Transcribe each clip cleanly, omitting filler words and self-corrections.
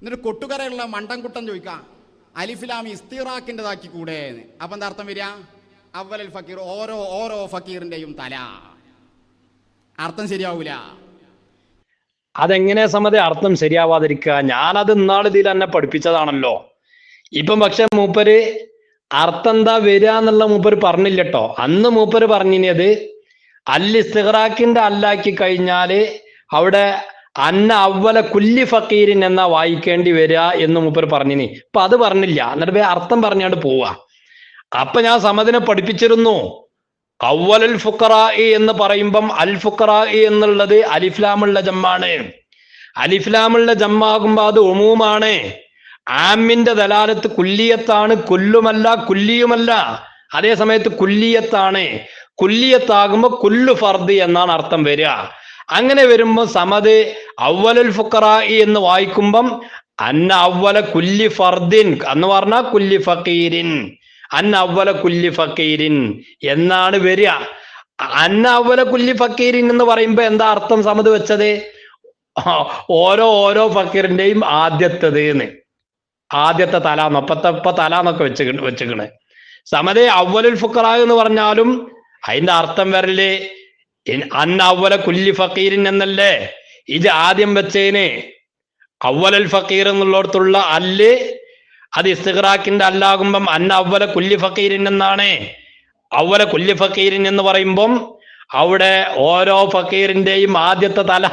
എന്നിട്ട് കൊട്ടുകരയുള്ള മണ്ടൻകുട്ടൻ ചോദിക്കാം അലിഫിലാം ഇസ്തിറാക്കിൻ്റെതാക്കി കൂടെ എന്ന്. അപ്പം എന്താ അർത്ഥം വരിക? അവലൽ ഫക്കീർ, ഓരോ ഫക്കീറിൻ്റെയും തല. അർത്ഥം ശരിയാവൂല. അതെങ്ങനെ സമ്മതി അർത്ഥം ശരിയാവാതിരിക്കുക? ഞാനത് ഇന്നാൾ ഇതിൽ തന്നെ പഠിപ്പിച്ചതാണല്ലോ. ഇപ്പം പക്ഷെ മൂപ്പര് അർത്ഥം എന്താ വരിക എന്നുള്ള മൂപ്പര് പറഞ്ഞില്ലട്ടോ. അന്ന് മൂപ്പര് പറഞ്ഞത് അൽ ഇസ്തിഗ്റാഖിന്റെ അല്ലാക്കി കഴിഞ്ഞാല് അവിടെ അന്ന അവല കുല്ലി ഫക്കീരിൻ എന്നാ വായിക്കേണ്ടി വരിക എന്ന് മൂപ്പര് പറഞ്ഞിനി. ഇപ്പൊ അത് പറഞ്ഞില്ല, എന്നിട്ട് അർത്ഥം പറഞ്ഞാണ്ട് പോവാ. അപ്പൊ ഞാൻ സമദിനെ പഠിപ്പിച്ചിരുന്നു, അവലുൽ ഫുഖറാഇ എന്ന് പറയുമ്പം അൽ ഫുഖറാഇ എന്നുള്ളത് അലിഫ്ലാമുള്ള ജമ്മാണ്. അലിഫ്ലാമുള്ള ജമ്മാകുമ്പോ അത് ഉമൂമാണ്. ആമിന്റെ ദലാലത്ത് കുല്ലിയത്താണ്, കുല്ലുമല്ല കുല്ലിയുമല്ല. അതേ സമയത്ത് കുല്ലിയത്താണ്. കുല്ലിയത്താകുമ്പോ കുല്ലു ഫർദ് എന്നാണ് അർത്ഥം വരിക. അങ്ങനെ വരുമ്പോ സമദ് അവലുൽ ഫുഖറാഇ എന്ന് വായിക്കുമ്പം അന്ന അവല കുല്ലി ഫർദിൻ എന്ന് പറഞ്ഞാൽ കുല്ലി ഫക്കീരിൻ, അന്ന അവല കുല്ലി ഫക്കീരിൻ എന്നാണ് വരിക. അന്ന അവല കുല്ലി ഫക്കീരിൻ എന്ന് പറയുമ്പോ എന്താ അർത്ഥം സമദ് വെച്ചത്? ഓരോ ഫക്കീറിന്റെയും ആദ്യത്തത് എന്ന്, ആദ്യത്തെ തലാന്ന്. ഇപ്പൊ തലാന്നൊക്കെ വെച്ചിക്കണ്. സമദേ അവലുൽ ഫുഖറാ എന്ന് പറഞ്ഞാലും അതിന്റെ അർത്ഥം വരല് അന്ന അവല കുല്ലി ഫക്കീരിൻ എന്നല്ലേ. ഇത് ആദ്യം വെച്ചേന് അവലൽ ഫക്കീർ എന്നുള്ളിടത്തുള്ള അല്ല് അത് ഇസ്തിഗ്റാഖിന്റെ അല്ലാകുമ്പം അന്ന അവല കുല്ലി ഫക്കീരിൻ എന്നാണ്. അവല കുല്ലി ഫക്കീരിൻ എന്ന് പറയുമ്പം അവിടെ ഓരോ ഫക്കീറിന്റെയും ആദ്യത്തെ തല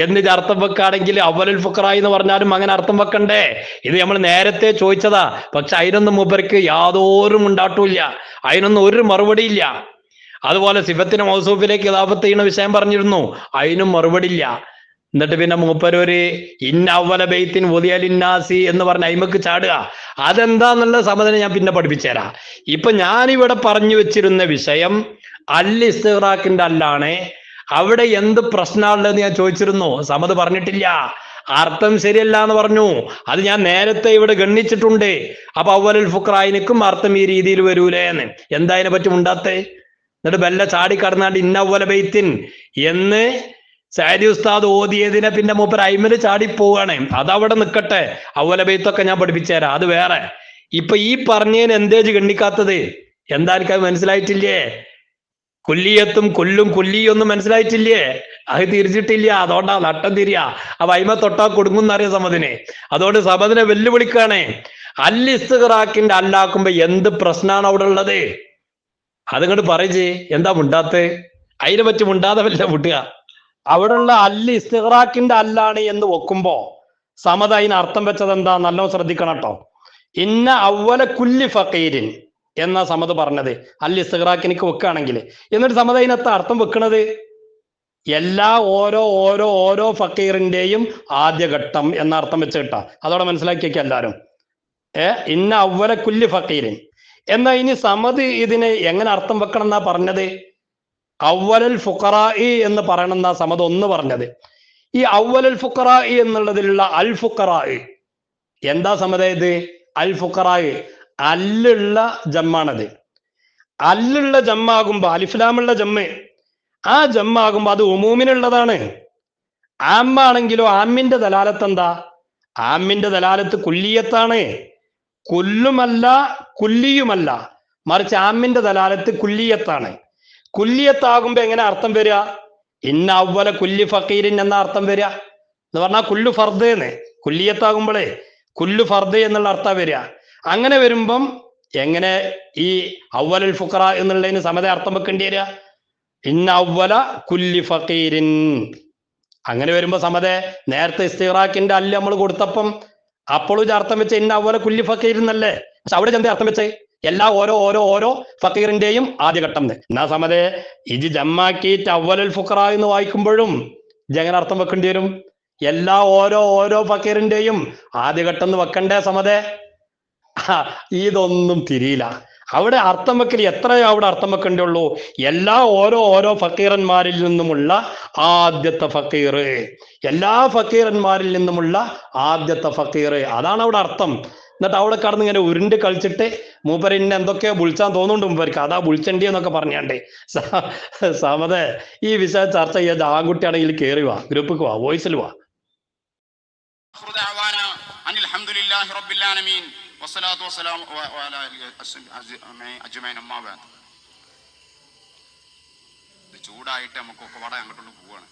എന്നിത് അർത്ഥം വെക്കുകയാണെങ്കിൽ അവലുൽ ഫുഖറാ എന്ന് പറഞ്ഞാലും അങ്ങനെ അർത്ഥം വെക്കണ്ടേ? ഇത് നമ്മൾ നേരത്തെ ചോദിച്ചതാ. പക്ഷെ അതിനൊന്നും മൂപ്പർക്ക് യാതൊരു ഉണ്ടാട്ടില്ല, അതിനൊന്നും ഒരു മറുപടി ഇല്ല. അതുപോലെ സിഫത്തിന് മൗസൂഫിലേക്ക് ഇദാഫത്ത് ചെയ്യുന്ന വിഷയം പറഞ്ഞിരുന്നു, അതിനും മറുപടി ഇല്ല. എന്നിട്ട് പിന്നെ മൂപ്പരൊരു ഇന്ന അവല ബൈത്തിൻ വുദിയലിന്നാസി എന്ന് പറഞ്ഞ അയിമക്ക് ചാടുക. അതെന്താന്നുള്ള സമതനെ ഞാൻ പിന്നെ പഠിപ്പിച്ചു തരാം. ഇപ്പൊ ഞാനിവിടെ പറഞ്ഞു വെച്ചിരുന്ന വിഷയം അൽ ഇസ്തിഗ്റാഖിന്റെ അല്ലാണ്. അവിടെ എന്ത് പ്രശ്നമുള്ളതെന്ന് ഞാൻ ചോദിച്ചിരുന്നു, സമത് പറഞ്ഞിട്ടില്ല. അർത്ഥം ശരിയല്ല എന്ന് പറഞ്ഞു. അത് ഞാൻ നേരത്തെ ഇവിടെ ഗണ്ണിച്ചിട്ടുണ്ട്. അപ്പൊ അവലുൽ ഫുഖറായിനിക്കും അർത്ഥം ഈ രീതിയിൽ വരൂലേ എന്ന്. എന്താ അതിനെ പറ്റി ഉണ്ടാത്തേ? എന്നിട്ട് ബെല്ല ചാടി കടന്നാണ്ട് ഇന്ന അവല ബൈത്തിൻ എന്ന് സൈദി ഉസ്താദ് ഓതിയതിനെ പിന്നെ മൂപ്പർ അയിമല് ചാടി പോവാണ്. അതവിടെ നിൽക്കട്ടെ, അവല ബൈത്തൊക്കെ ഞാൻ പഠിപ്പിച്ചു തരാം, അത് വേറെ. ഇപ്പൊ ഈ പറഞ്ഞതിന് എന്തേജ് ഗണ്ണിക്കാത്തത്? എന്താ എനിക്കത് മനസ്സിലായിട്ടില്ലേ? കുല്ലിയത്തും കൊല്ലും കുല്ലിയൊന്നും മനസ്സിലായിട്ടില്ലേ? അത് തിരിച്ചിട്ടില്ല. അതുകൊണ്ടാ നട്ടം തിരിയാ. അപ്പൊ അയിമ തൊട്ടാ കൊടുങ്ങുന്നറിയ സമദിനെ. അതുകൊണ്ട് സമദിനെ വെല്ലുവിളിക്കാണ്. അൽ ഇസ്തിഗ്റാഖിന്റെ അല്ലാക്കുമ്പോ എന്ത് പ്രശ്നമാണ് അവിടെ ഉള്ളത്? അതങ്ങോട്ട് പറയേ. എന്താ മുണ്ടാത്ത്? അതിനെ പറ്റി മുണ്ടാതെ വല്ല മുട്ടുക. അവിടെയുള്ള അൽ ഇസ്തിഗ്റാഖിന്റെ അല്ലാണ് എന്ന് വെക്കുമ്പോ സമദ് അതിന് അർത്ഥം വെച്ചത് എന്താ? നല്ലോണം ശ്രദ്ധിക്കണം കേട്ടോ. ഇന്ന അവല കുല്ലി ഫക്കീരിൻ എന്നാ സമദ് പറഞ്ഞത് അൽ ഇസ്തിഗ്റാഖിനിക്ക് വെക്കുകയാണെങ്കിൽ. എന്നിട്ട് സമദ് അതിനകത്ത് അർത്ഥം വെക്കണത് എല്ലാ ഓരോ ഫക്കീറിന്റെയും ആദ്യഘട്ടം എന്ന അർത്ഥം വെച്ച് കിട്ടാ. അതോടെ മനസ്സിലാക്കി വെക്കുക എല്ലാവരും. ഇന്ന അവല കുല്ലി ഫക്കീരിൻ എന്നാ ഇനി സമദ് ഇതിന് എങ്ങനെ അർത്ഥം വെക്കണം എന്നാ പറഞ്ഞത്? അവലുൽ ഫുഖറാഇ എന്ന് പറയണം എന്നാ സമദ് ഒന്ന് പറഞ്ഞത്. ഈ അവലുൽ ഫുഖറാഇ എന്നുള്ളതിലുള്ള അൽ ഫുഖറാഇ എന്താ സമദ്? ഇത് അൽ ഫുഖറാഇ അല്ലുള്ള ജമ്മാണത്. അല്ലുള്ള ജമ്മാകുമ്പോ അലിഫ്ലാമുള്ള ജമ്മ്, ആ ജമ്മാകുമ്പോ അത് ഉമൂമിനുള്ളതാണ്. ആമ്മാണെങ്കിലോ ആമ്മിന്റെ ദലാലത്ത് എന്താ? ആമ്മിന്റെ ദലാലത്ത് കുല്ലിയത്താണ്. കുല്ലുമല്ല കുല്ലിയുമല്ല, മറിച്ച് ആമ്മിന്റെ ദലാലത്ത് കുല്ലിയത്താണ്. കുല്ലിയത്താകുമ്പോ എങ്ങനെ അർത്ഥം വരിക? ഇന്ന അവല കുല്ലി ഫക്കീരിൻ എന്ന അർത്ഥം വരിക എന്ന് പറഞ്ഞാൽ കുല്ലു ഫർദ് എന്ന്. കുല്ലിയത്താകുമ്പോഴേ കുല്ലു ഫർദ് എന്നുള്ള അർത്ഥം വരിക. അങ്ങനെ വരുമ്പം എങ്ങനെ ഈ അവലുൽ ഫുഖറാ എന്നുള്ളതിന് സമത അർത്ഥം വെക്കേണ്ടി വരിക? ഇന്ന അവല കുല്ലി ഫക്കീരിൻ. അങ്ങനെ വരുമ്പോ സമത നേരത്തെ ഇസ്തിഗ്റാഖിന്റെ അല്ല് നമ്മൾ കൊടുത്തപ്പം അപ്പോഴും അർത്ഥം വെച്ച ഇന്ന അവല കുല്ലി ഫക്കീരിൻ എന്നല്ലേ. പക്ഷെ അവിടെ എന്താ അർത്ഥം വെച്ചേ? എല്ലാ ഓരോ ഫക്കീറിന്റെയും ആദ്യഘട്ടം. എന്നാ സമതെ ഇത് ജമ്മാക്കിയിട്ട് അവലുൽ ഫുഖറാ എന്ന് വായിക്കുമ്പോഴും ഇതെങ്ങനെ അർത്ഥം വെക്കേണ്ടി വരും? എല്ലാ ഓരോ ഫക്കീറിന്റെയും ആദ്യഘട്ടം എന്ന് വെക്കണ്ടേ സമതെ? ഇതൊന്നും തിരിയില്ല. അവിടെ അർത്ഥം വെക്കൽ എത്രയോ അവിടെ അർത്ഥം വെക്കേണ്ടുള്ളൂ. എല്ലാ ഓരോ ഫക്കീറന്മാരിൽ നിന്നുമുള്ള ആദ്യത്തെ ഫക്കീർ, എല്ലാ ഫക്കീറന്മാരിൽ നിന്നുമുള്ള ആദ്യത്തെ ഫക്കീർ, അതാണ് അവിടെ അർത്ഥം. എന്നിട്ട് അവിടെ കടന്ന് ഇങ്ങനെ ഉരുണ്ട് കളിച്ചിട്ട് മൂപ്പരിന്നെ എന്തൊക്കെയോ വിളിച്ചാൻ തോന്നുന്നുണ്ട് മൂപ്പർക്ക്. അതാ വിളിച്ചണ്ടി എന്നൊക്കെ പറഞ്ഞാണ്ടേ. സമതെ ഈ വിഷയം ചർച്ച ചെയ്യാൻ ആൺകുട്ടിയാണെങ്കിൽ കയറി വാ, ഗ്രൂപ്പിക്ക് വാ, വോയിസിൽ വാ. അനിൽ ഹംദുലില്ലാഹി റബ്ബിൽ ആലമീൻ വസ്സലാത്തു വസ്സലാമു അലാ അജ്മഈൻ അമ്മാ ബഅദ്. ചൂടായിട്ട് നമുക്കൊക്കെ വട അങ്ങോട്ട് പോവാണ്.